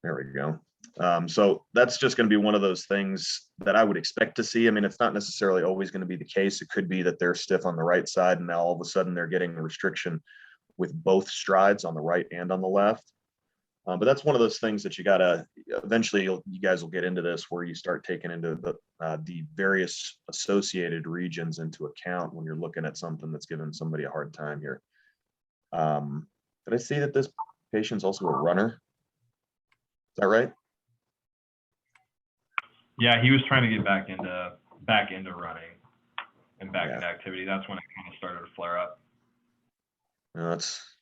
There we go. So that's just going to be one of those things that I would expect to see. I mean, it's not necessarily always going to be the case. It could be that they're stiff on the right side, and now all of a sudden they're getting a restriction with both strides on the right and on the left. But that's one of those things that you gotta eventually. You guys will get into this where you start taking into the various associated regions into account when you're looking at something that's giving somebody a hard time here. Did I see that this patient's also a runner? Is that right? Yeah, he was trying to get back into running and back into activity. That's when it kind of started to flare up.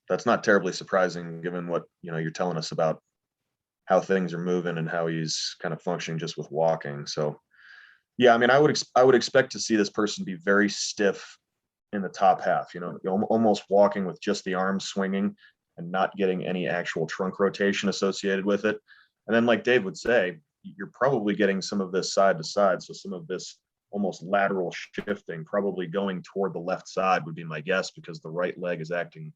That's not terribly surprising given what you're telling us about how things are moving and how he's kind of functioning just with walking. So yeah, I mean, I would expect to see this person be very stiff in the top half, almost walking with just the arms swinging and not getting any actual trunk rotation associated with it. And then, like Dave would say, you're probably getting some of this side to side. So some of this almost lateral shifting, probably going toward the left side would be my guess, because the right leg is acting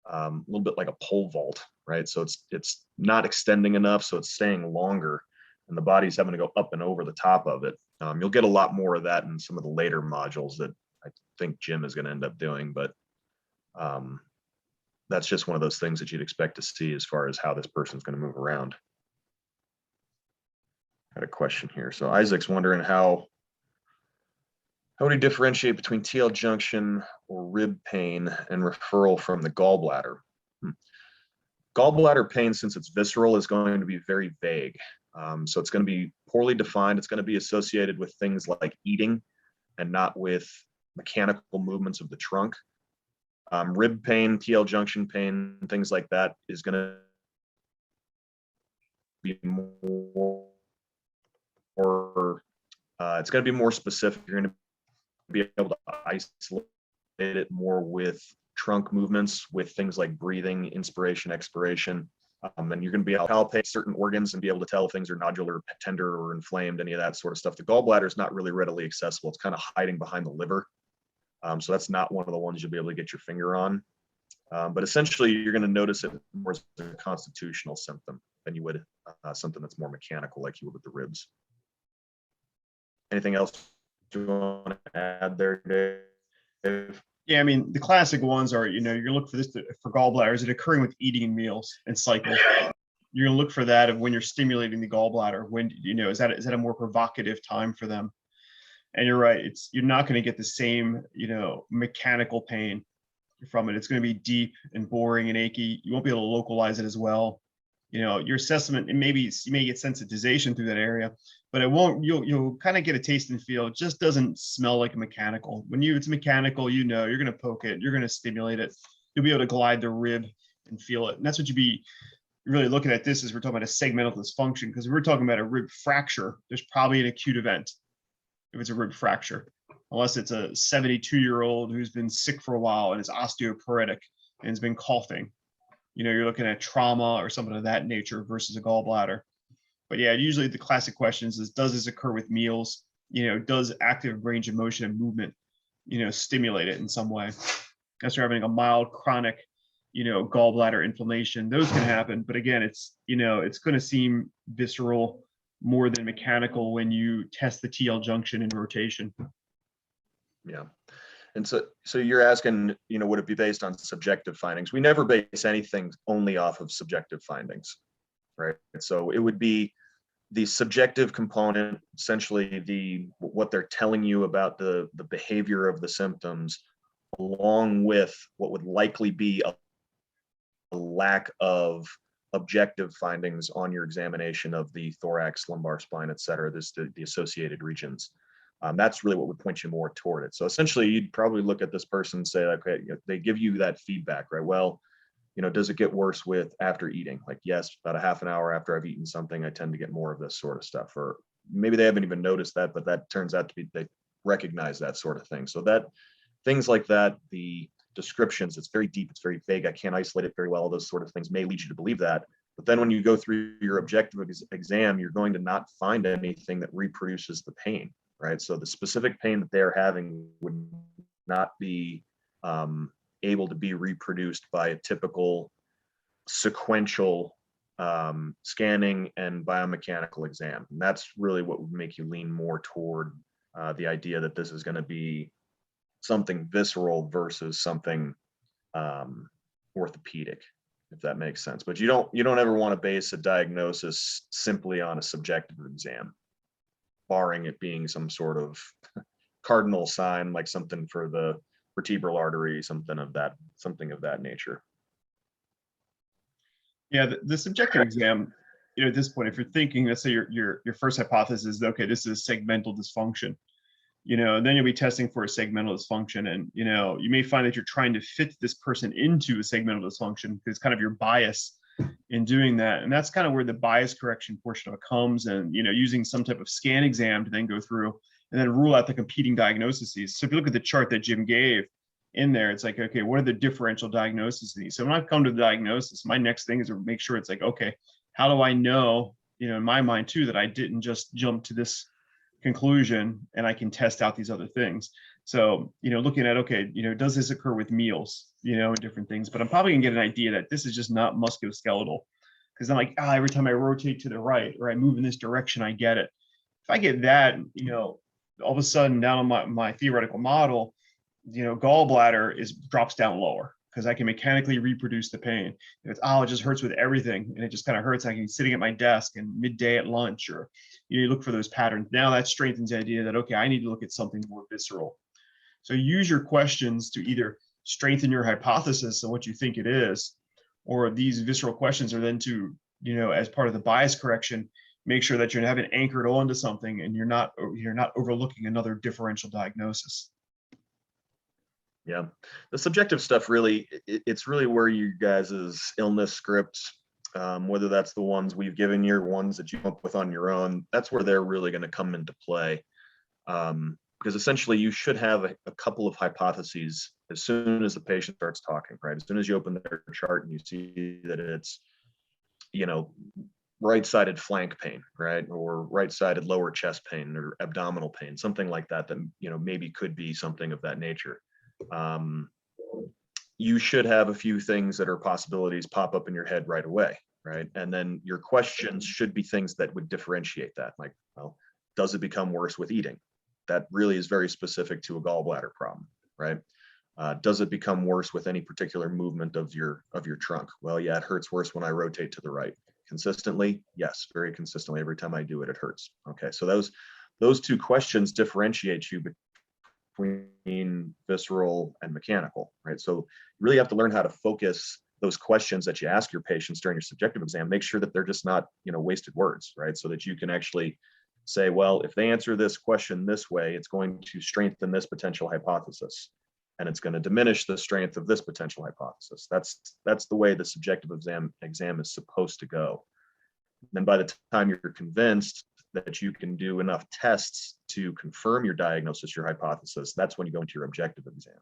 a little bit like a pole vault, right? So it's not extending enough, so it's staying longer, and the body's having to go up and over the top of it. You'll get a lot more of that in some of the later modules that I think Jim is going to end up doing, but that's just one of those things that you'd expect to see as far as how this person's going to move around. Got a question here. So Isaac's wondering how would he differentiate between TL junction or rib pain and referral from the gallbladder? Gallbladder pain, since it's visceral, is going to be very vague. So it's going to be poorly defined. It's going to be associated with things like eating and not with mechanical movements of the trunk. Rib pain, TL junction pain, things like that is going to be more, it's going to be more specific. You're going to be able to isolate it more with trunk movements, with things like breathing, inspiration, expiration. And you're going to be able to palpate certain organs and be able to tell if things are nodular, tender, or inflamed, any of that sort of stuff. The gallbladder is not really readily accessible. It's kind of hiding behind the liver. So that's not one of the ones you'll be able to get your finger on. But essentially, you're going to notice it more as a constitutional symptom than you would something that's more mechanical, like you would with the ribs. Anything else you want to add there, Dave? Yeah, I mean, the classic ones are, you're looking for this for gallbladder. Is it occurring with eating meals and cycles? You're going to look for that of when you're stimulating the gallbladder. When, is that a more provocative time for them? And you're right, you're not going to get the same, mechanical pain from it. It's going to be deep and boring and achy. You won't be able to localize it as well. Your assessment, and maybe you may get sensitization through that area, but it won't. You'll kind of get a taste and feel. It just doesn't smell like a mechanical. When it's mechanical, you're going to poke it, you're going to stimulate it. You'll be able to glide the rib and feel it. And that's what you'd be really looking at. This is we're talking about a segmental dysfunction, because if we're talking about a rib fracture, there's probably an acute event if it's a rib fracture, unless it's a 72-year-old who's been sick for a while and is osteoporotic and has been coughing. You're looking at trauma or something of that nature versus a gallbladder. But yeah, usually the classic questions is, does this occur with meals? Does active range of motion and movement, stimulate it in some way? As you're having a mild chronic, gallbladder inflammation, those can happen. But again, it's going to seem visceral more than mechanical when you test the TL junction in rotation. Yeah. And so you're asking, would it be based on subjective findings? We never base anything only off of subjective findings, right? So it would be the subjective component, essentially what they're telling you about the behavior of the symptoms, along with what would likely be a lack of objective findings on your examination of the thorax, lumbar, spine, et cetera, the associated regions. That's really what would point you more toward it. So essentially, you'd probably look at this person and say, okay, they give you that feedback, right? Well, does it get worse after eating? Like, yes, about a half an hour after I've eaten something, I tend to get more of this sort of stuff. Or maybe they haven't even noticed that, but that turns out to be, they recognize that sort of thing. So that things like that, the descriptions, it's very deep, it's very vague, I can't isolate it very well. Those sort of things may lead you to believe that. But then when you go through your objective exam, you're going to not find anything that reproduces the pain. Right. So the specific pain that they're having would not be able to be reproduced by a typical sequential scanning and biomechanical exam. And that's really what would make you lean more toward the idea that this is going to be something visceral versus something orthopedic, if that makes sense. But you don't ever want to base a diagnosis simply on a subjective exam, barring it being some sort of cardinal sign, like something for the vertebral artery, something of that nature. Yeah, the subjective exam, at this point, if you're thinking, let's say your first hypothesis is, okay, this is segmental dysfunction, and then you'll be testing for a segmental dysfunction, and you may find that you're trying to fit this person into a segmental dysfunction because kind of your bias in doing that, and that's kind of where the bias correction portion of it comes, and using some type of scan exam to then go through and then rule out the competing diagnoses. So if you look at the chart that Jim gave in there, it's like, okay, what are the differential diagnoses of these? So when I come to the diagnosis, my next thing is to make sure it's like, okay, how do I know, in my mind too, that I didn't just jump to this conclusion and I can test out these other things. So, looking at, okay, does this occur with meals, and different things, but I'm probably gonna get an idea that this is just not musculoskeletal, because I'm like, every time I rotate to the right or I move in this direction, I get it. If I get that, all of a sudden down on my theoretical model, gallbladder drops down lower because I can mechanically reproduce the pain. It just hurts with everything, and it just kind of hurts. I can be sitting at my desk and midday at lunch, or you look for those patterns. Now that strengthens the idea that, okay, I need to look at something more visceral. So use your questions to either strengthen your hypothesis of what you think it is, or these visceral questions are then to, as part of the bias correction, make sure that you're having anchored onto something and you're not overlooking another differential diagnosis. Yeah, the subjective stuff really, it's really where you guys' illness scripts, whether that's the ones we've given you or ones that you come up with on your own, that's where they're really going to come into play. Because essentially you should have a couple of hypotheses as soon as the patient starts talking, right? As soon as you open their chart and you see that it's, right-sided flank pain, right? Or right-sided lower chest pain or abdominal pain, something like that, maybe could be something of that nature. You should have a few things that are possibilities pop up in your head right away, right? And then your questions should be things that would differentiate that. Like, well, does it become worse with eating? That really is very specific to a gallbladder problem, right? Does it become worse with any particular movement of your trunk? Well, yeah, it hurts worse when I rotate to the right. Consistently? Yes, very consistently. Every time I do it, it hurts. Okay, so those two questions differentiate you between visceral and mechanical, right? So you really have to learn how to focus those questions that you ask your patients during your subjective exam, make sure that they're just not, wasted words, right? So that you can actually say, well, if they answer this question this way, it's going to strengthen this potential hypothesis, and it's going to diminish the strength of this potential hypothesis. That's the way the subjective exam is supposed to go. And then by the time you're convinced that you can do enough tests to confirm your diagnosis, your hypothesis, that's when you go into your objective exam.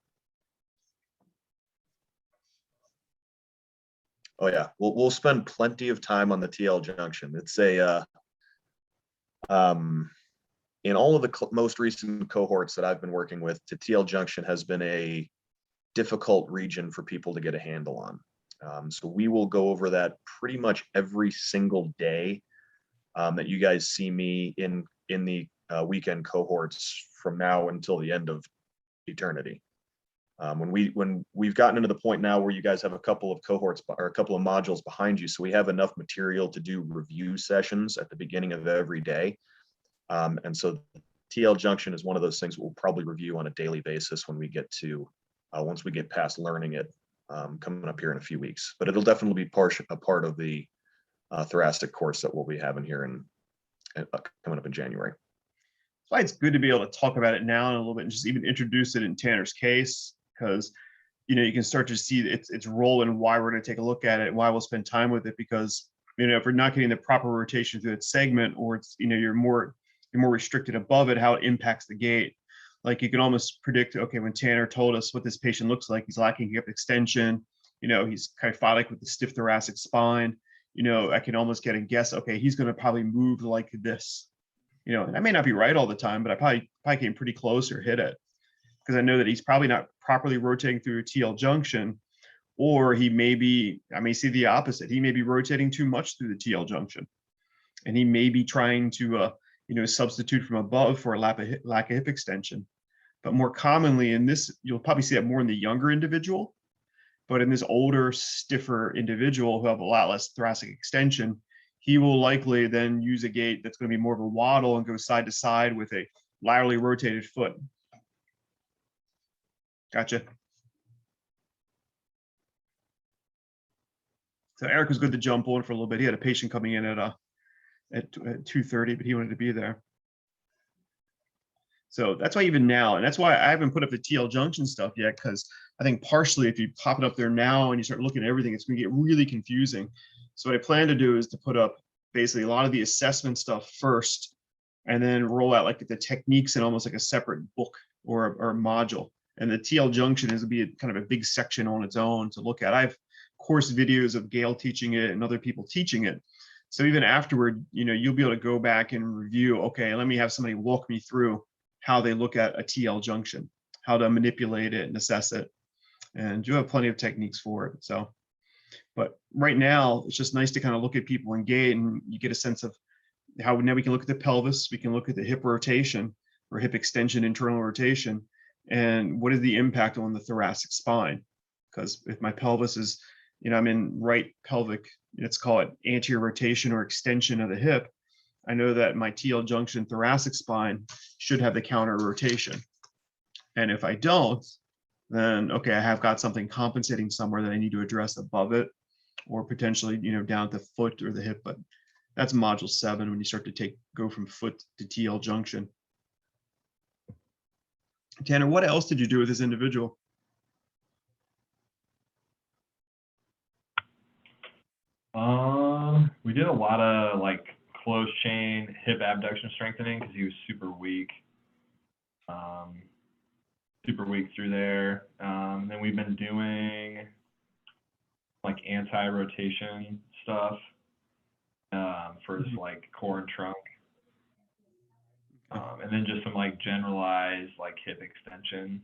Oh yeah, we'll spend plenty of time on the TL junction. It's in all of the most recent cohorts that I've been working with, the TL junction has been a difficult region for people to get a handle on. So we will go over that pretty much every single day that you guys see me in the weekend cohorts from now until the end of eternity. When we've gotten into the point now where you guys have a couple of cohorts or a couple of modules behind you, so we have enough material to do review sessions at the beginning of every day. And so TL junction is one of those things we'll probably review on a daily basis when we get to, once we get past learning it, coming up here in a few weeks. But it'll definitely be a part of the thoracic course that we'll be having here coming up in January. That's why it's good to be able to talk about it now in a little bit and just even introduce it in Tanner's case, because you can start to see its role and why we're going to take a look at it, why we'll spend time with it, because if we're not getting the proper rotation through that segment, or it's you're more restricted above it, how it impacts the gait. Like you can almost predict, okay, when Tanner told us what this patient looks like, he's lacking hip extension, he's kyphotic with the stiff thoracic spine, I can almost get a guess, okay, he's going to probably move like this, and I may not be right all the time, but I probably came pretty close or hit it, because I know that he's probably not properly rotating through a TL junction, Or he may be, I may see the opposite. He may be rotating too much through the TL junction, and he may be trying to, substitute from above for a lack of hip extension. But more commonly in this, you'll probably see that more in the younger individual. But in this older, stiffer individual who have a lot less thoracic extension, he will likely then use a gait that's going to be more of a waddle and go side to side with a laterally rotated foot. Gotcha. So Eric was good to jump on for a little bit. He had a patient coming in at 2:30, but he wanted to be there. So that's why even now, and that's why I haven't put up the TL junction stuff yet, because I think partially if you pop it up there now and you start looking at everything, it's going to get really confusing. So what I plan to do is to put up basically a lot of the assessment stuff first, and then roll out like the techniques in almost like a separate book or a module. And the TL junction is going to be kind of a big section on its own to look at. I have course videos of Gail teaching it and other people teaching it. So even afterward, you'll be able to go back and review, okay, let me have somebody walk me through how they look at a TL junction, how to manipulate it and assess it. And you have plenty of techniques for it. So, but right now, it's just nice to kind of look at people and gait, and you get a sense of how now we can look at the pelvis, we can look at the hip rotation or hip extension, internal rotation, and what is the impact on the thoracic spine? Because if my pelvis is, I'm in right pelvic, let's call it anterior rotation or extension of the hip, I know that my TL junction thoracic spine should have the counter rotation. And if I don't, then okay, I have got something compensating somewhere that I need to address above it, or potentially, down at the foot or the hip. But that's module 7 when you start to go from foot to TL junction. Tanner, what else did you do with this individual? We did a lot of like closed chain hip abduction strengthening because he was super weak through there. And then we've been doing like anti-rotation stuff for his like core and trunk. And then just some like generalized like hip extension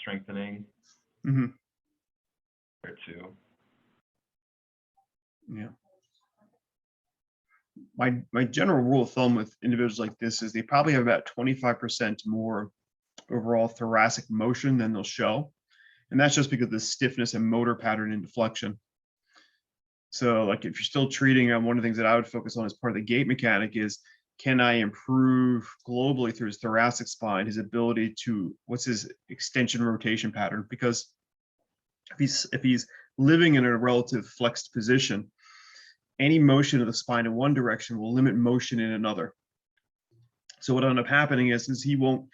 strengthening there too. Yeah. My general rule of thumb with individuals like this is they probably have about 25% more overall thoracic motion than they'll show. And that's just because of the stiffness and motor pattern and deflection. So like if you're still treating, one of the things that I would focus on as part of the gait mechanic is, can I improve globally through his thoracic spine, his ability to, what's his extension rotation pattern? Because if he's living in a relative flexed position, any motion of the spine in one direction will limit motion in another. So what will end up happening is he won't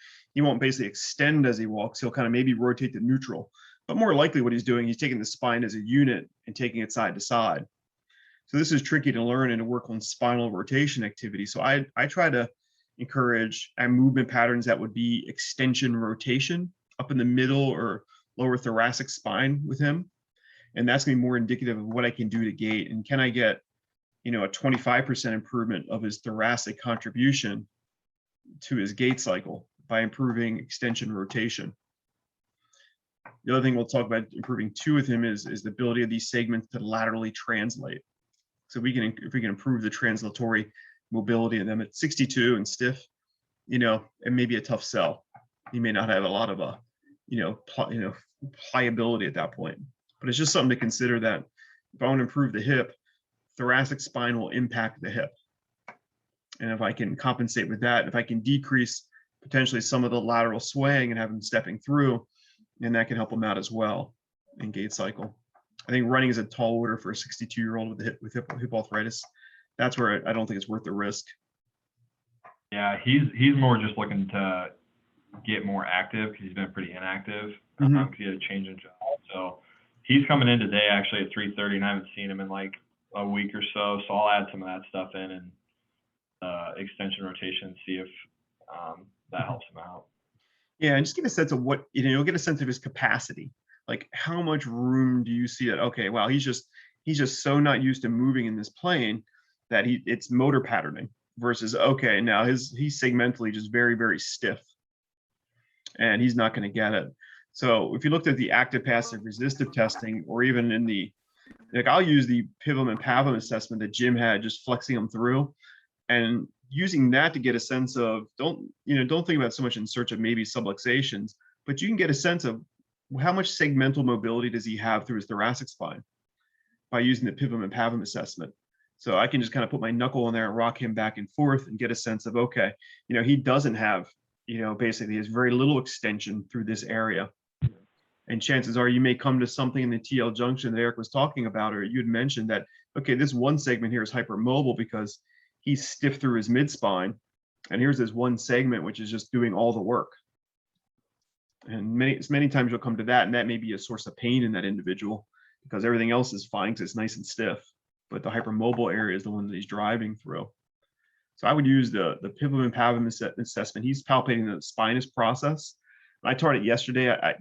basically extend as he walks. He'll kind of maybe rotate to neutral, but more likely what he's doing, he's taking the spine as a unit and taking it side to side. So this is tricky to learn and to work on spinal rotation activity. So I try to encourage movement patterns that would be extension rotation up in the middle or lower thoracic spine with him. And that's going to be more indicative of what I can do to gait. And can I get, a 25% improvement of his thoracic contribution to his gait cycle by improving extension rotation. The other thing we'll talk about improving too with him is the ability of these segments to laterally translate. So if we can improve the translatory mobility of them at 62 and stiff, it may be a tough sell. He may not have a lot of pliability at that point. But it's just something to consider that if I want to improve the hip, thoracic spine will impact the hip. And if I can compensate with that, if I can decrease potentially some of the lateral swaying and have him stepping through, then that can help him out as well in gait cycle. I think running is a tall order for a 62-year-old with hip arthritis. That's where I don't think it's worth the risk. Yeah, he's more just looking to get more active because he's been pretty inactive because he had a change in job. So he's coming in today actually at 3:30, and I haven't seen him in like a week or so. So I'll add some of that stuff in and extension rotation, see if that helps him out. Yeah, and just get a sense of what, you'll get a sense of his capacity. Like how much room do you see that, okay, wow, he's just so not used to moving in this plane that it's motor patterning versus, okay, now he's segmentally just very, very stiff and he's not going to get it. So if you looked at the active, passive, resistive testing, or even in the, like I'll use the Pivum and Pavum assessment that Jim had, just flexing them through and using that to get a sense of, don't think about so much in search of maybe subluxations, but you can get a sense of how much segmental mobility does he have through his thoracic spine by using the Pivum and Pavum assessment. So I can just kind of put my knuckle in there and rock him back and forth and get a sense of, okay, he doesn't have, basically has very little extension through this area. And chances are you may come to something in the TL junction that Eric was talking about, or you'd mentioned that, okay, this one segment here is hypermobile because he's stiff through his mid-spine. And here's this one segment, which is just doing all the work. And many times you'll come to that, and that may be a source of pain in that individual because everything else is fine because it's nice and stiff. But the hypermobile area is the one that he's driving through. So I would use the Pivum and Pavum assessment. He's palpating the spinous process. I taught it yesterday. I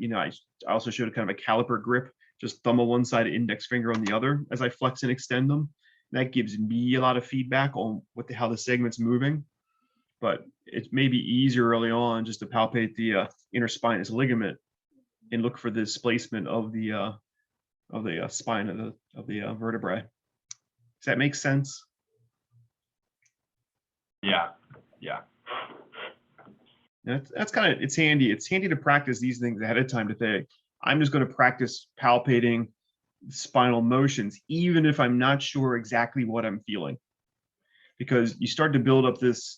also showed kind of a caliper grip, just thumb on one side, index finger on the other as I flex and extend them. That gives me a lot of feedback on how the segment's moving. But it may be easier early on just to palpate the interspinous ligament and look for the displacement of the spine of the vertebrae. Does that make sense? Yeah. That's kind of, it's handy. It's handy to practice these things ahead of time to think, I'm just going to practice palpating spinal motions, even if I'm not sure exactly what I'm feeling. Because you start to build up this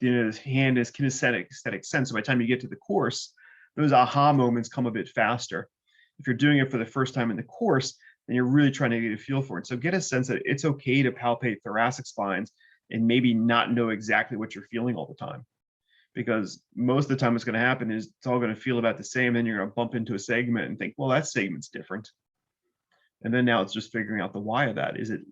hand is kinesthetic sense. So by the time you get to the course, those aha moments come a bit faster. If you're doing it for the first time in the course, then you're really trying to get a feel for it. So get a sense that it's okay to palpate thoracic spines and maybe not know exactly what you're feeling all the time. Because most of the time what's going to happen is it's all going to feel about the same. Then you're going to bump into a segment and think, well, that segment's different. And then now it's just figuring out the why of that. Is it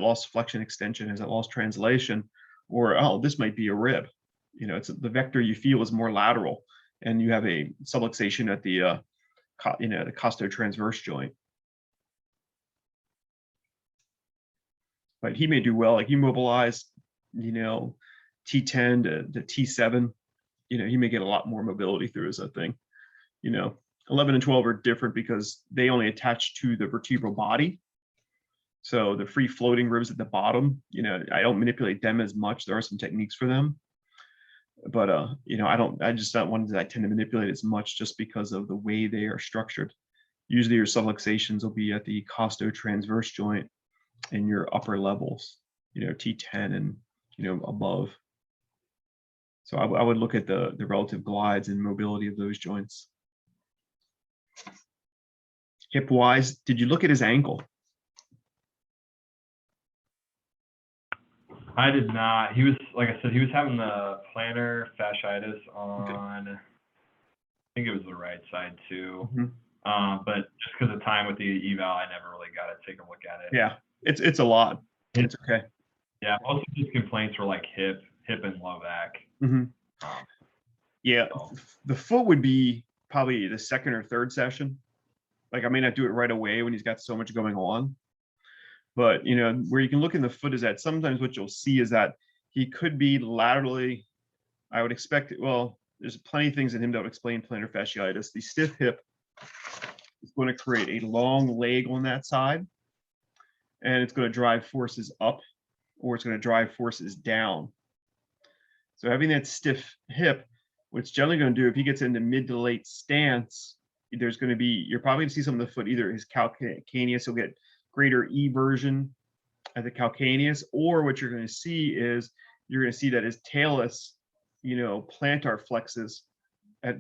lost flexion extension? Is it lost translation? Or, oh, this might be a rib. It's the vector you feel is more lateral and you have a subluxation at the the costotransverse joint. But he may do well, like you mobilize, T10 to T7, he may get a lot more mobility through his thing. 11 and 12 are different because they only attach to the vertebral body. So the free floating ribs at the bottom, I don't manipulate them as much. There are some techniques for them, but I just not one that I tend to manipulate as much just because of the way they are structured. Usually your subluxations will be at the costotransverse joint in your upper levels, T10 and above. So I would look at the relative glides and mobility of those joints. Hip wise, did you look at his ankle? I did not. He was, like I said, he was having the plantar fasciitis on, okay. I think it was the right side too. Mm-hmm. But just because of time with the eval, I never really got to take a look at it. Yeah, it's a lot. It's okay. Yeah, most of his complaints were like hip and low back. Mm-hmm. Yeah, the foot would be probably the second or third session. Like I may not do it right away when he's got so much going on. But, where you can look in the foot is that sometimes what you'll see is that he could be laterally, I would expect, well, there's plenty of things in him that would explain plantar fasciitis. The stiff hip is going to create a long leg on that side, and it's going to drive forces up, or it's going to drive forces down. So having that stiff hip, what's generally going to do if he gets into mid to late stance, there's going to be, you're probably going to see some of the foot, either his calcaneus, he'll get greater eversion at the calcaneus, or what you're going to see is you're going to see that his talus, plantar flexes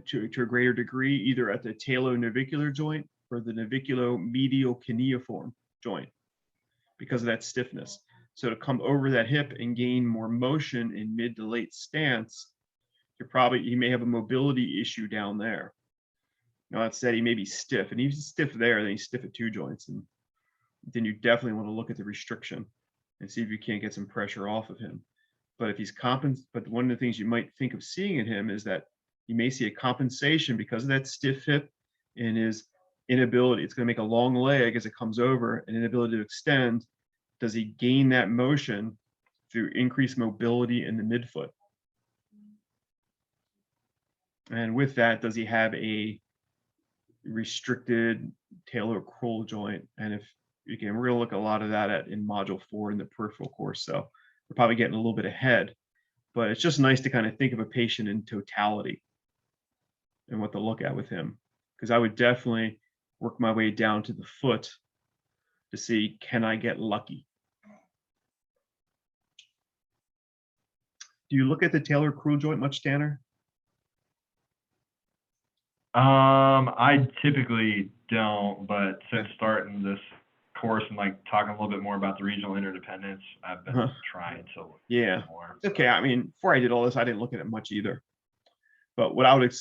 to a greater degree, either at the talonavicular joint or the naviculo-medial cuneiform joint because of that stiffness. So to come over that hip and gain more motion in mid to late stance, you may have a mobility issue down there. Now that said, he may be stiff, and if he's stiff there, then he's stiff at two joints, and then you definitely want to look at the restriction and see if you can't get some pressure off of him. But if he's but one of the things you might think of seeing in him is that you may see a compensation because of that stiff hip and his inability. It's going to make a long leg as it comes over, an inability to extend. Does he gain that motion through increased mobility in the midfoot? And with that, does he have a restricted talocrural joint. And if, again, we're going to look at a lot of that in module 4 in the peripheral course. So we're probably getting a little bit ahead, but it's just nice to kind of think of a patient in totality and what to look at with him. Because I would definitely work my way down to the foot to see, can I get lucky? Do you look at the talocrural joint much, Tanner? I typically don't, but since starting this course and like talking a little bit more about the regional interdependence, I've been trying to look more. Okay. I mean, before I did all this, I didn't look at it much either. But what I would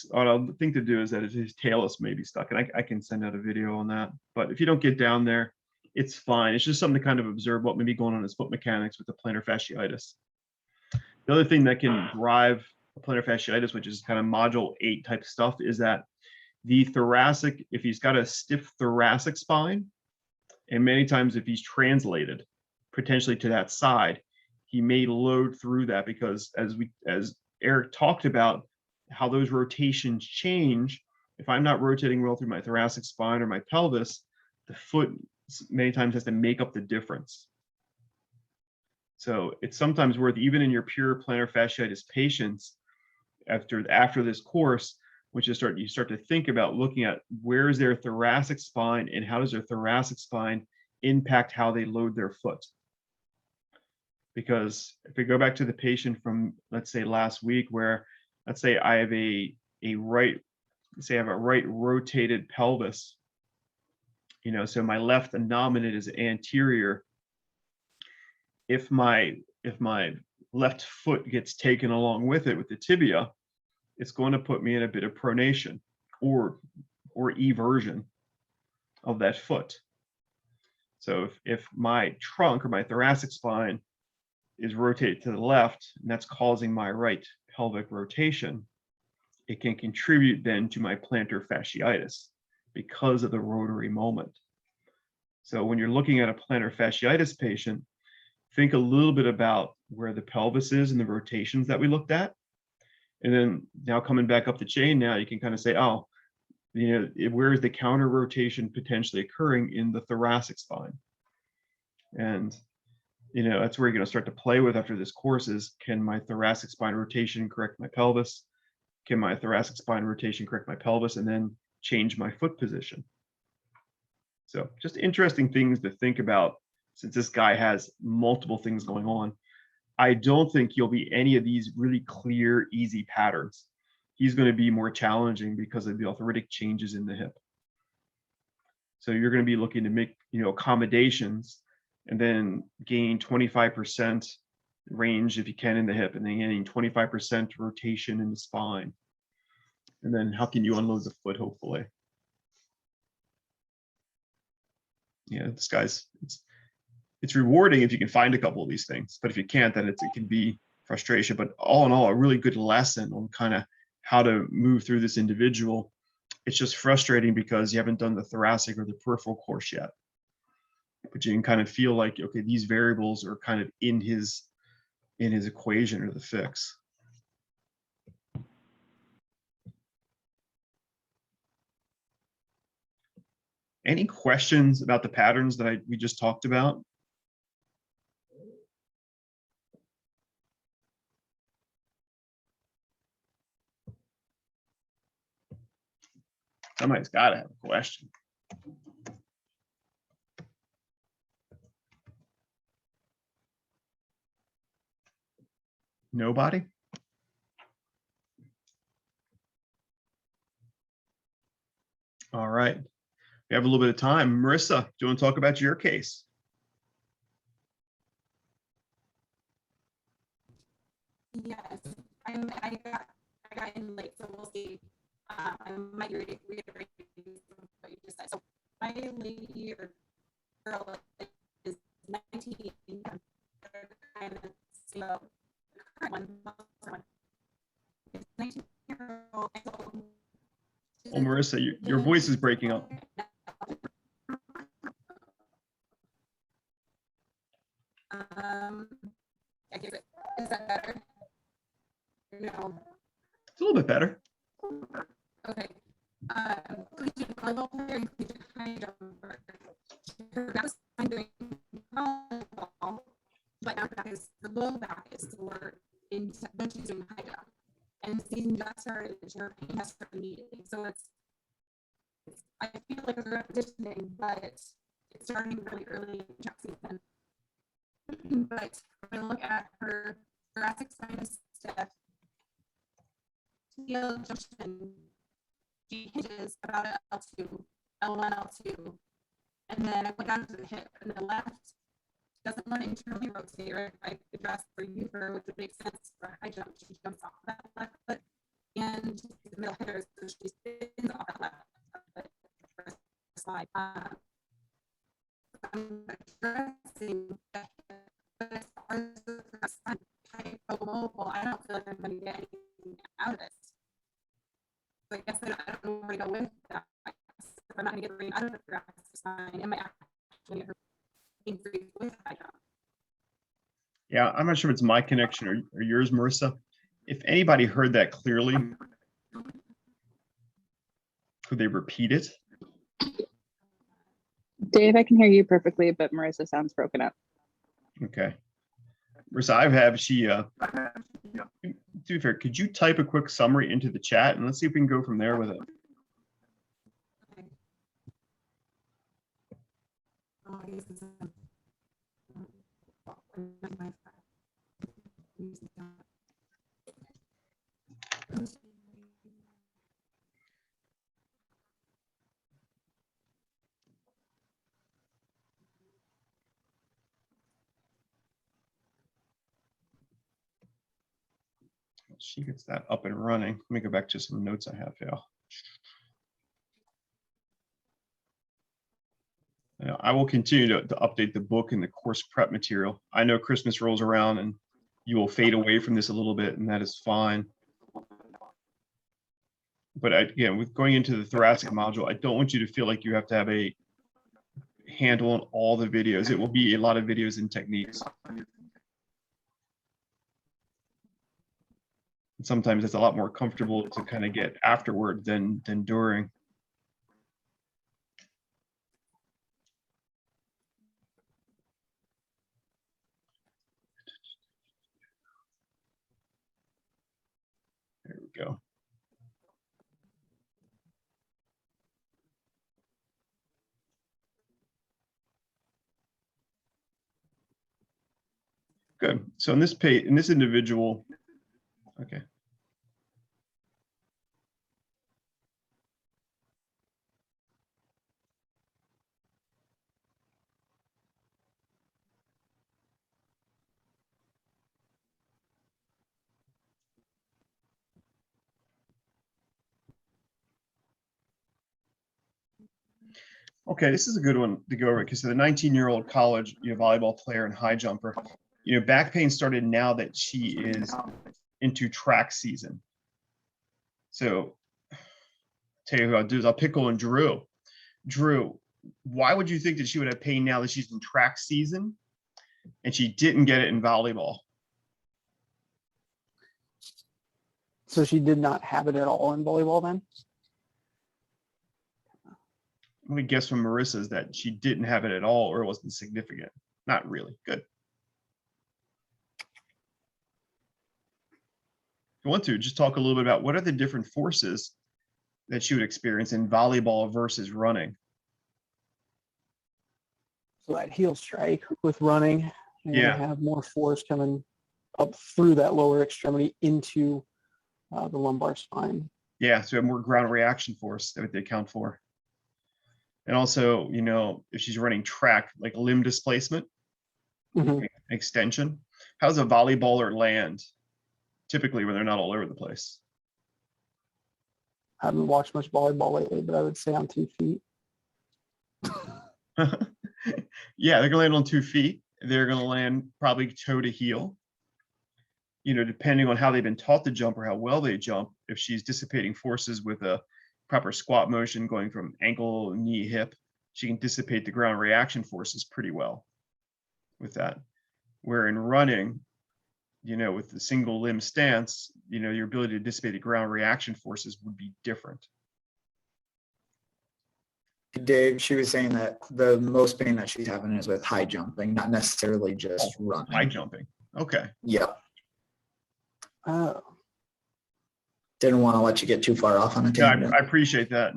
think to do is that his talus may be stuck, and I can send out a video on that. But if you don't get down there, it's fine. It's just something to kind of observe what may be going on in his foot mechanics with the plantar fasciitis. The other thing that can drive plantar fasciitis, which is kind of module 8 type stuff, is that the thoracic, if he's got a stiff thoracic spine, and many times if he's translated potentially to that side, he may load through that, because as Eric talked about, how those rotations change. If I'm not rotating well through my thoracic spine or my pelvis, the foot many times has to make up the difference. So it's sometimes worth, even in your pure plantar fasciitis patients, after this course, which is you start to think about looking at where is their thoracic spine and how does their thoracic spine impact how they load their foot. Because if we go back to the patient from, let's say, last week, where let's say I have a right rotated pelvis, so my left innominate is anterior. If my left foot gets taken along with it, with the tibia, it's going to put me in a bit of pronation or eversion of that foot. So if my trunk or my thoracic spine is rotated to the left, and that's causing my right pelvic rotation, it can contribute then to my plantar fasciitis because of the rotary moment. So when you're looking at a plantar fasciitis patient, think a little bit about where the pelvis is and the rotations that we looked at. And then now coming back up the chain, now you can kind of say, oh, where is the counter rotation potentially occurring in the thoracic spine? And that's where you're going to start to play with after this course is, can my thoracic spine rotation correct my pelvis? Can my thoracic spine rotation correct my pelvis, and then change my foot position? So just interesting things to think about, since this guy has multiple things going on. I don't think you'll be any of these really clear, easy patterns. He's going to be more challenging because of the arthritic changes in the hip. So you're going to be looking to make, accommodations, and then gain 25% range if you can in the hip, and then gaining 25% rotation in the spine. And then how can you unload the foot, hopefully? Yeah, this guy's, it's rewarding if you can find a couple of these things, but if you can't, then it can be frustration. But all in all, a really good lesson on kind of how to move through this individual. It's just frustrating because you haven't done the thoracic or the peripheral course yet, but you can kind of feel like, okay, these variables are kind of in his equation or the fix. Any questions about the patterns that we just talked about? Somebody's got to have a question. Nobody? All right. We have a little bit of time. Marissa, do you want to talk about your case? Yes, I got in late, so we'll see. I might reiterate what you just said. So my lady or girl is 19. Kind of, the current one is 19-year-old. Oh, Marissa, your voice is breaking up. Is that better? No. It's a little bit better. Okay. collegiate volleyball player and collegiate high jumper. Her back was fine doing volleyball, but now her back is, the low back is sore when she's doing high jump. And the season just started, and her pain has started immediately. So I feel like it's repetitioning, but it's starting really early in track season. But when I look at her thoracic sinus step, junction, she hinges about L2, L1, L2, and then I went down to the hip, and the left doesn't want to internally rotate, or I addressed for you for which would make sense for high jump. She jumps off that left foot, and she's the middle hitter, so she spins off that left foot for a slide. I'm addressing the hip, but as far as the type of mobile, I don't feel like I'm going to get anything out of it. So I guess I don't know where to go with that. I'm not going to get the out of the thoracic spine. Am I actually free with high jump? Yeah, I'm not sure if it's my connection or yours, Marissa. If anybody heard that clearly, could they repeat it? Dave, I can hear you perfectly, but Marissa sounds broken up. Okay. Marissa, I have to be fair, could you type a quick summary into the chat and let's see if we can go from there with it. Okay. Oh, I guess it's She gets that up and running. Let me go back to some notes I have here. Now, I will continue to update the book and the course prep material. I know Christmas rolls around and you will fade away from this a little bit, and that is fine. But again, with going into the thoracic module, I don't want you to feel like you have to have a handle on all the videos. It will be a lot of videos and techniques. Sometimes it's a lot more comfortable to kind of get afterward than during. There we go. Good. So in this page, in this individual, okay. Okay, this is a good one to go over because the 19-year-old college volleyball player and high jumper, back pain started now that she is into track season. So tell you who I'll do is I'll pick on Drew. Drew, why would you think that she would have pain now that she's in track season and she didn't get it in volleyball? So she did not have it at all in volleyball then? I'm going to guess from Marissa is that she didn't have it at all or it wasn't significant. Not really. Good. If you want to, just talk a little bit about what are the different forces that she would experience in volleyball versus running. So that heel strike with running, you're Yeah. gonna have more force coming up through that lower extremity into the lumbar spine. Yeah, so we have more ground reaction force that they account for. And also, if she's running track, like limb displacement, extension, how does a volleyballer land typically when they're not all over the place? I haven't watched much volleyball lately, but I would say on 2 feet. Yeah, they're gonna land on 2 feet. They're gonna land probably toe to heel. Depending on how they've been taught to jump or how well they jump, if she's dissipating forces with a proper squat motion going from ankle, knee, hip, she can dissipate the ground reaction forces pretty well with that. Where in running, with the single limb stance, your ability to dissipate the ground reaction forces would be different. Dave, she was saying that the most pain that she's having is with high jumping, not necessarily just running. High jumping. Okay. Yeah. Oh, Didn't want to let you get too far off on a Yeah, tangent. I appreciate that.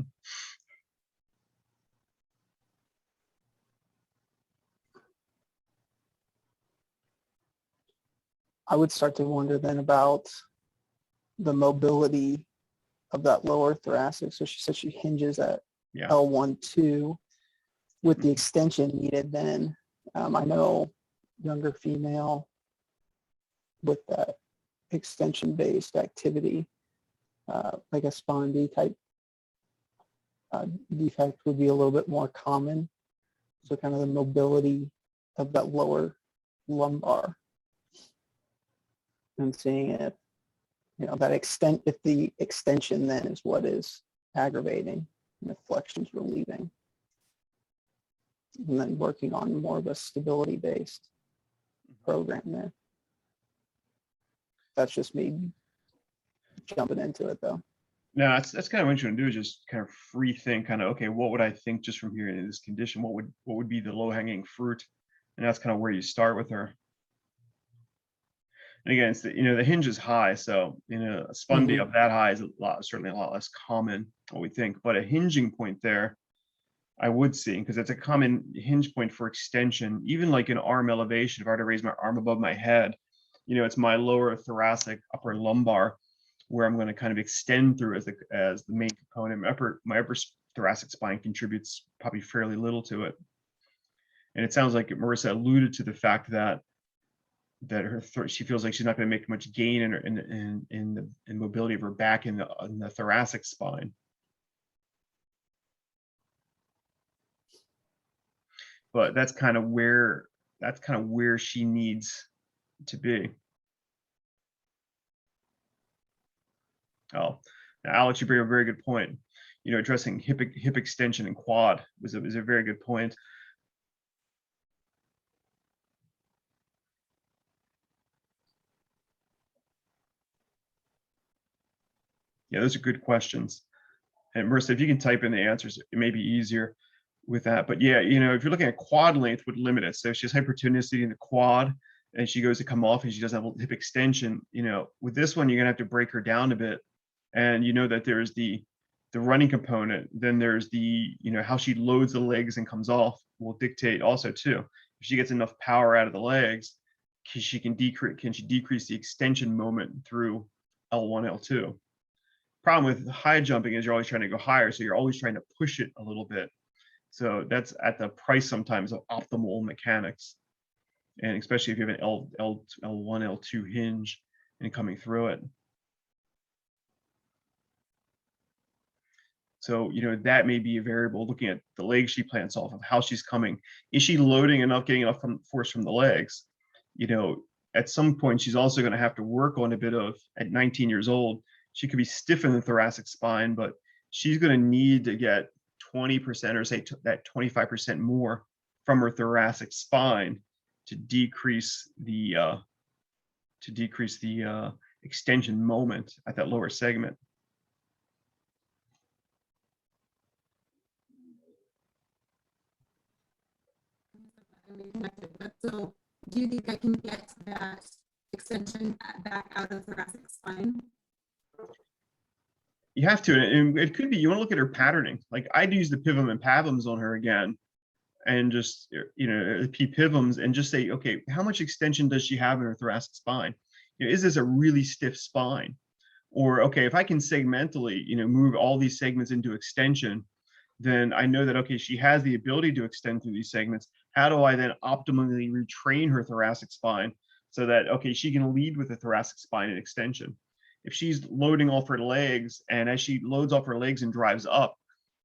I would start to wonder then about the mobility of that lower thoracic. So she said she hinges at Yeah. L1-2 with the extension needed then. I know younger female with that extension-based activity, like a spine D type defect would be a little bit more common. So kind of the mobility of that lower lumbar. And seeing if, if the extension then is what is aggravating and the flexion's relieving. And then working on more of a stability-based program there. That's just me jumping into it though. No, that's kind of what you want to do, is just kind of free think, kind of, okay, what would I think just from here in this condition? What would be the low hanging fruit? And that's kind of where you start with her. And again, it's the hinge is high, so a spondy up that high is certainly a lot less common, what we think. But a hinging point there, I would see, because it's a common hinge point for extension. Even like in arm elevation, if I were to raise my arm above my head, it's my lower thoracic, upper lumbar, where I'm going to kind of extend through as the main component. My upper thoracic spine contributes probably fairly little to it. And it sounds like Marissa alluded to the fact that she feels like she's not going to make much gain in the mobility of her back in the thoracic spine. But that's kind of where she needs to be. Oh, now Alex, you bring up a very good point. Addressing hip extension and quad is a very good point. Yeah, those are good questions. And Marissa, if you can type in the answers, it may be easier with that. But yeah, if you're looking at quad length, would limit it. So if she has hypertonicity in the quad and she goes to come off and she doesn't have a hip extension, with this one, you're gonna have to break her down a bit. And that there's the running component, then there's the, how she loads the legs and comes off will dictate also too. If she gets enough power out of the legs, can she decrease the extension moment through L1, L2? Problem with high jumping is you're always trying to go higher, so you're always trying to push it a little bit. So that's at the price sometimes of optimal mechanics, and especially if you have an L1, L2 hinge and coming through it. So, that may be a variable, looking at the legs she plants off of, how she's coming. Is she loading enough, getting enough force from the legs? At some point, she's also going to have to work on a bit of, at 19 years old, she could be stiff in the thoracic spine, but she's going to need to get 20% or say that 25% more from her thoracic spine to decrease the extension moment at that lower segment. So do you think I can get that extension back out of thoracic spine? You have to, and it could be, you want to look at her patterning. Like I'd use the pivum and pavums on her again, and just, the P pivums, and just say, okay, how much extension does she have in her thoracic spine? Is this a really stiff spine? Or, okay, if I can segmentally, move all these segments into extension, then I know that, okay, she has the ability to extend through these segments. How do I then optimally retrain her thoracic spine so that, okay, she can lead with the thoracic spine and extension? If she's loading off her legs, and as she loads off her legs and drives up,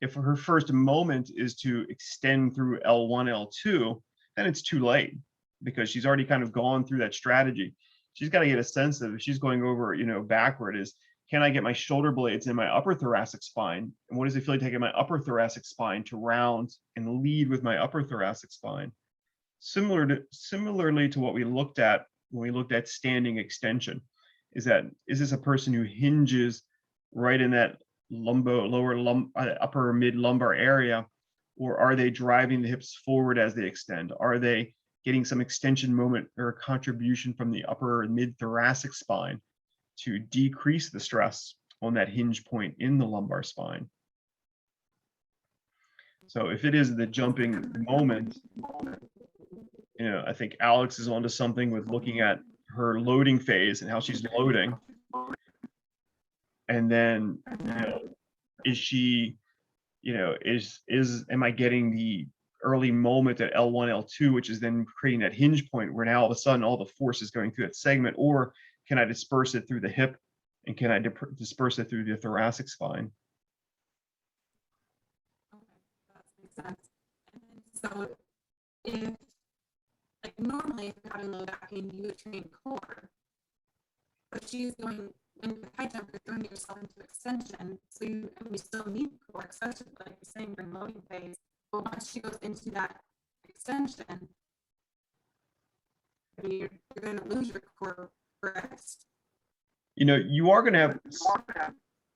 if her first moment is to extend through L1, L2, then it's too late, because she's already kind of gone through that strategy. She's got to get a sense of, if she's going over, backward, is, can I get my shoulder blades in my upper thoracic spine? And what does it feel like taking my upper thoracic spine to round and lead with my upper thoracic spine? Similarly to what we looked at when we looked at standing extension, is this a person who hinges right in that upper mid lumbar area, Or are they driving the hips forward as they extend? Are they getting some extension moment or a contribution from the upper and mid thoracic spine to decrease the stress on that hinge point in the lumbar spine? So if it is the jumping moment, I think Alex is onto something with looking at her loading phase and how she's loading. And then, is she, am I getting the early moment at L1, L2, which is then creating that hinge point where now all of a sudden all the force is going through that segment, or can I disperse it through the hip, and can I disperse it through the thoracic spine? Okay, that makes sense. And so if, like normally if you're having low back pain, you would train core, but she's going, when you're high jump, you're throwing yourself into extension. So you still need core, especially like you're saying during loading phase. But once she goes into that extension, you're going to lose your core, correct? You are going to have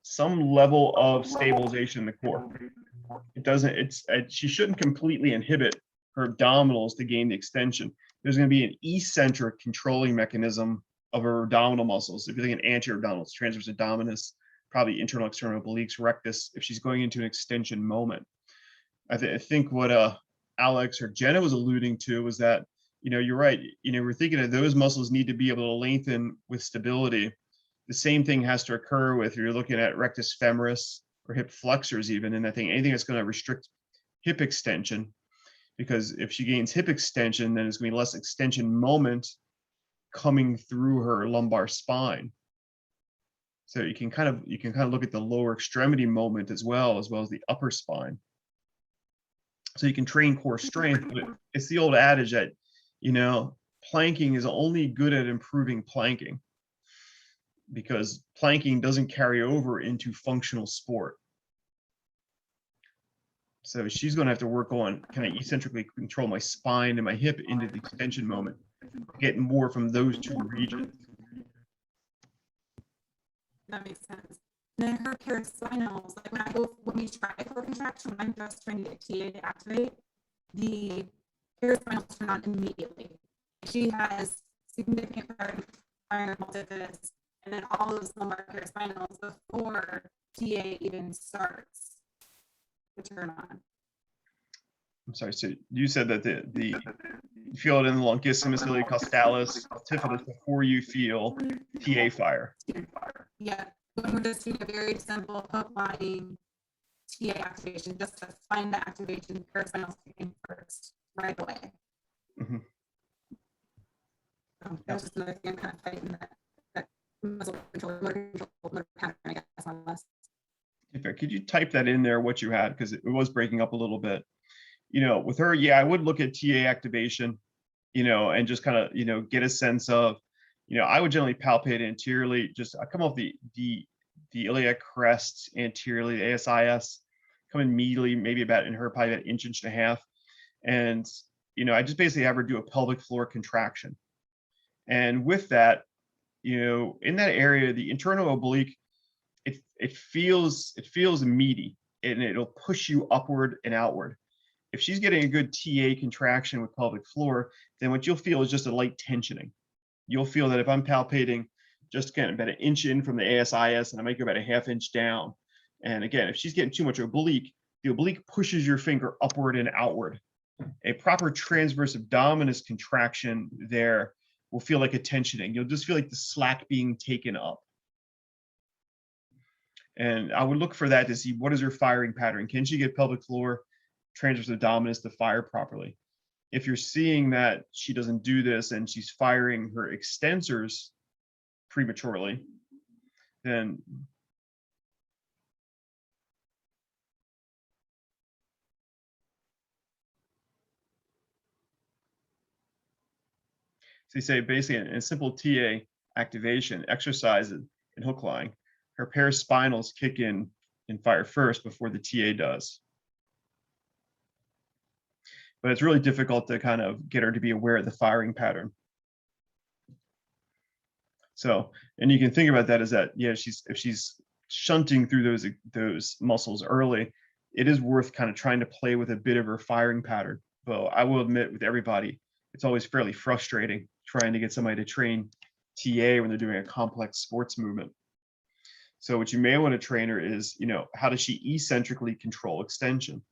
some level of stabilization in the core. She shouldn't completely inhibit her abdominals to gain the extension. There's going to be an eccentric controlling mechanism of her abdominal muscles. If you think an anterior abdominals, transverse abdominis, probably internal external obliques, rectus, if she's going into an extension moment. I think what Alex or Jenna was alluding to was that, you're right. We're thinking that those muscles need to be able to lengthen with stability. The same thing has to occur if you're looking at rectus femoris or hip flexors even. And I think anything that's going to restrict hip extension, because if she gains hip extension, then it's going to be less extension moment coming through her lumbar spine. So you can kind of look at the lower extremity moment as well as the upper spine. So you can train core strength, but it's the old adage that, planking is only good at improving planking, because planking doesn't carry over into functional sport. So she's going to have to work on, can I eccentrically control my spine and my hip into the extension moment, get more from those two regions. That makes sense. Then her paraspinals, like when we try for contraction, when I'm just trying to get TA to activate, the paraspinals turn on immediately. She has significant firing multifidus, and then all those lumbar paraspinals before TA even starts to turn on. I'm sorry. So you said that you feel it in the longissimus iliocostalis multifidus before you feel TA fire. Yeah, when we're just doing a very simple hook line TA activation, just to find the activation, paraspinals kicking first right away. Mm-hmm. So that's just another thing I'm kind of fighting that muscle control, motor pattern, I guess, on less. Could you type that in there, what you had, because it was breaking up a little bit. With her, yeah, I would look at TA activation, and just kind of, get a sense of, I would generally palpate anteriorly. I come off the iliac crest anteriorly, the ASIS, come immediately, maybe probably about an inch and a half. And, I just basically have her do a pelvic floor contraction. And with that, in that area, the internal oblique, it feels meaty, and it'll push you upward and outward. If she's getting a good TA contraction with pelvic floor, then what you'll feel is just a light tensioning. You'll feel that if I'm palpating just again about an inch in from the ASIS, and I might go about a half inch down. And again, if she's getting too much oblique, the oblique pushes your finger upward and outward. A proper transverse abdominis contraction there will feel like a tensioning. You'll just feel like the slack being taken up. And I would look for that to see what is her firing pattern. Can she get pelvic floor, transverse abdominis to fire properly? If you're seeing that she doesn't do this and she's firing her extensors prematurely, then so you say basically in a simple TA activation exercise and hook line, her paraspinals kick in and fire first before the TA does. But it's really difficult to kind of get her to be aware of the firing pattern. So, and you can think about that as that, yeah, if she's shunting through those muscles early, it is worth kind of trying to play with a bit of her firing pattern. But I will admit with everybody, it's always fairly frustrating trying to get somebody to train TA when they're doing a complex sports movement. So what you may want to train her is, how does she eccentrically control extension?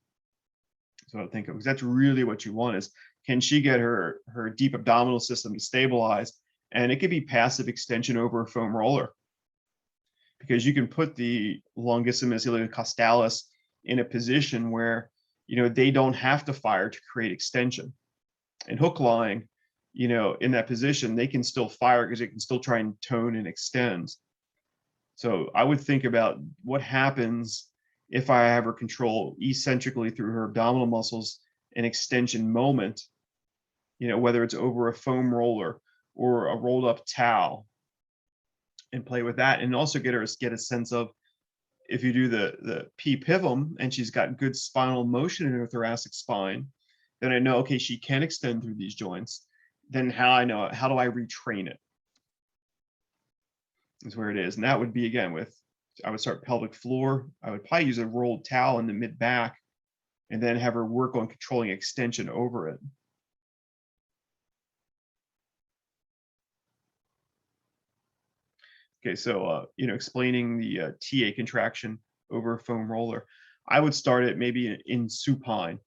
So I think, because that's really what you want is, can she get her deep abdominal system to stabilize? And it could be passive extension over a foam roller, because you can put the longissimus iliocostalis in a position where, they don't have to fire to create extension. And hook lying, in that position, they can still fire because it can still try and tone and extend. So I would think about what happens if I have her control eccentrically through her abdominal muscles an extension moment, whether it's over a foam roller or a rolled up towel, and play with that, and also get a sense of, if you do the P pivum and she's got good spinal motion in her thoracic spine, then I know, okay, she can extend through these joints. Then how do I retrain it? Is where it is. And that would be, again, I would start pelvic floor. I would probably use a rolled towel in the mid back, and then have her work on controlling extension over it. Okay, so explaining the TA contraction over a foam roller, I would start it maybe in supine,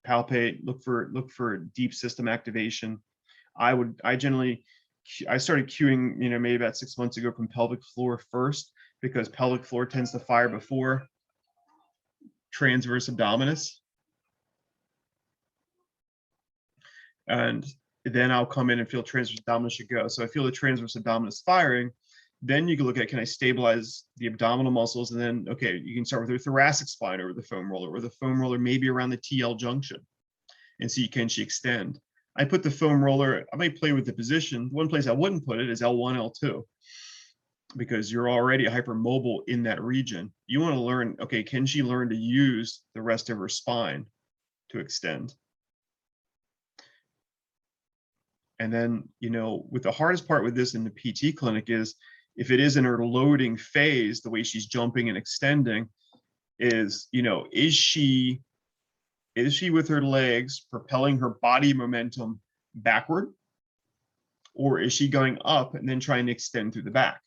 palpate, look for deep system activation. I started cueing, maybe about 6 months ago, from pelvic floor first, because pelvic floor tends to fire before transverse abdominis. And then I'll come in and feel transverse abdominis should go. So I feel the transverse abdominis firing. Then you can look at, can I stabilize the abdominal muscles? And then, okay, you can start with your thoracic spine over the foam roller, or the foam roller maybe around the TL junction, and see, can she extend? I put the foam roller, I might play with the position. One place I wouldn't put it is L1, L2, because you're already hypermobile in that region. You want to learn, okay, can she learn to use the rest of her spine to extend? And then, with the hardest part with this in the PT clinic is, if it is in her loading phase, the way she's jumping and extending is, is she with her legs propelling her body momentum backward, or is she going up and then trying to extend through the back?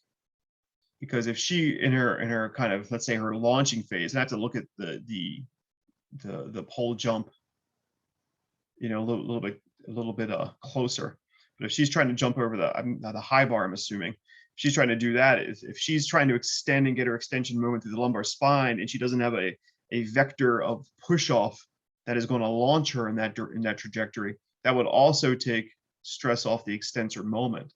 Because if she, in her kind of, let's say, her launching phase, and I have to look at the pole jump, a little bit closer. But if she's trying to jump over the high bar, I'm assuming she's trying to do that. If she's trying to extend and get her extension movement through the lumbar spine, and she doesn't have a vector of push off that is going to launch her in that trajectory, that would also take stress off the extensor moment.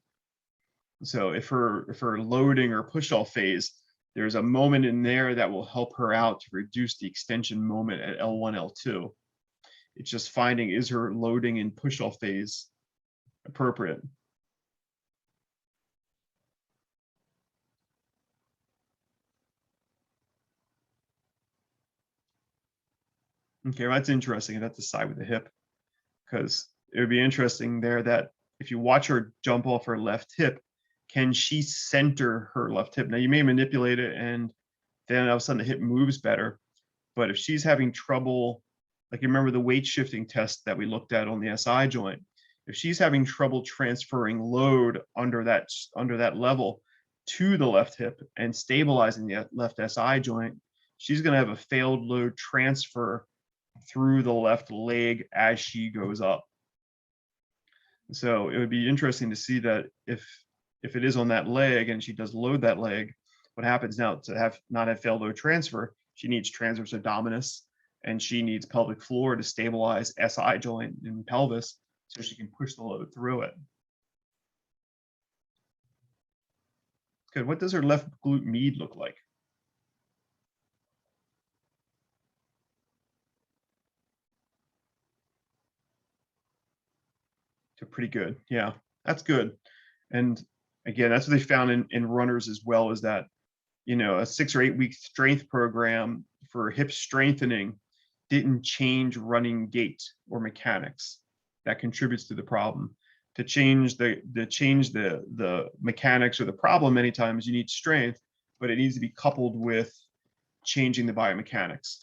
So if her loading or push off phase, there's a moment in there that will help her out to reduce the extension moment at L1, L2. It's just finding, is her loading and push off phase appropriate? Okay, well, that's interesting. That's the side with the hip, because it would be interesting there that if you watch her jump off her left hip, can she center her left hip? Now, you may manipulate it, and then all of a sudden the hip moves better. But if she's having trouble, like, you remember the weight shifting test that we looked at on the SI joint, if she's having trouble transferring load under that level to the left hip and stabilizing the left SI joint, she's going to have a failed load transfer through the left leg as she goes up. So it would be interesting to see that if it is on that leg and she does load that leg, what happens now to not have failed load transfer? She needs transverse abdominis, and she needs pelvic floor to stabilize SI joint and pelvis so she can push the load through it. Good. What does her left glute med look like? So pretty good. Yeah, that's good. And again, that's what they found in runners as well, is that, a 6 or 8 week strength program for hip strengthening didn't change running gait or mechanics. That contributes to the problem. To change the mechanics or the problem, many times you need strength, but it needs to be coupled with changing the biomechanics.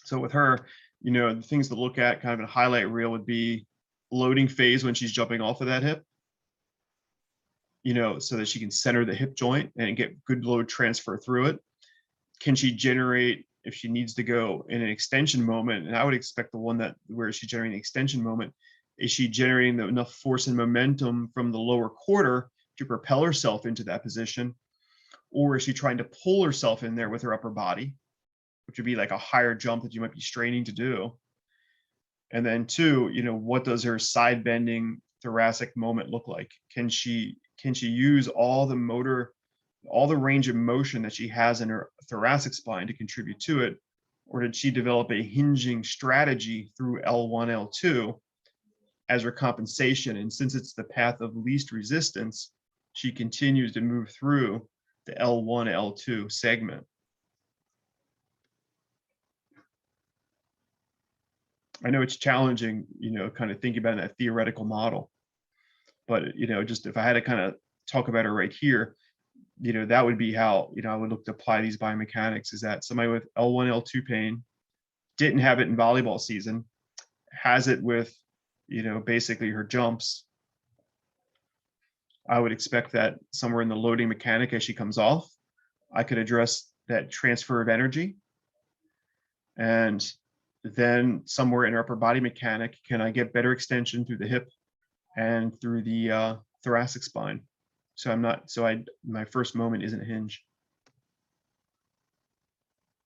So with her, you know, the things to look at kind of in a highlight reel would be loading phase when she's jumping off of that hip, you know, so that she can center the hip joint and get good load transfer through it. Can she generate, if she needs to go in an extension moment, and I would expect the one that where she's generating an extension moment, is she generating enough force and momentum from the lower quarter to propel herself into that position? Or is she trying to pull herself in there with her upper body, which would be like a higher jump that you might be straining to do? And then two, you know, what does her side bending thoracic moment look like? Can she use all the motor, all the range of motion that she has in her thoracic spine to contribute to it? Or did she develop a hinging strategy through L1, L2 as her compensation? And since it's the path of least resistance, she continues to move through the L1, L2 segment. I know it's challenging, you know, kind of thinking about in that theoretical model, but, you know, just if I had to kind of talk about it right here, you know, that would be how, you know, I would look to apply these biomechanics, is that somebody with L1, L2 pain didn't have it in volleyball season, has it with, you know, basically her jumps. I would expect that somewhere in the loading mechanic as she comes off, I could address that transfer of energy. And then somewhere in her upper body mechanic, can I get better extension through the hip and through the thoracic spine? So my first moment isn't a hinge.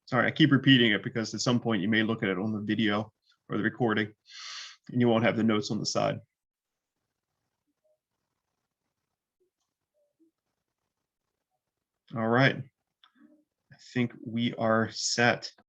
Sorry, I keep repeating it because at some point you may look at it on the video or the recording and you won't have the notes on the side. All right. I think we are set.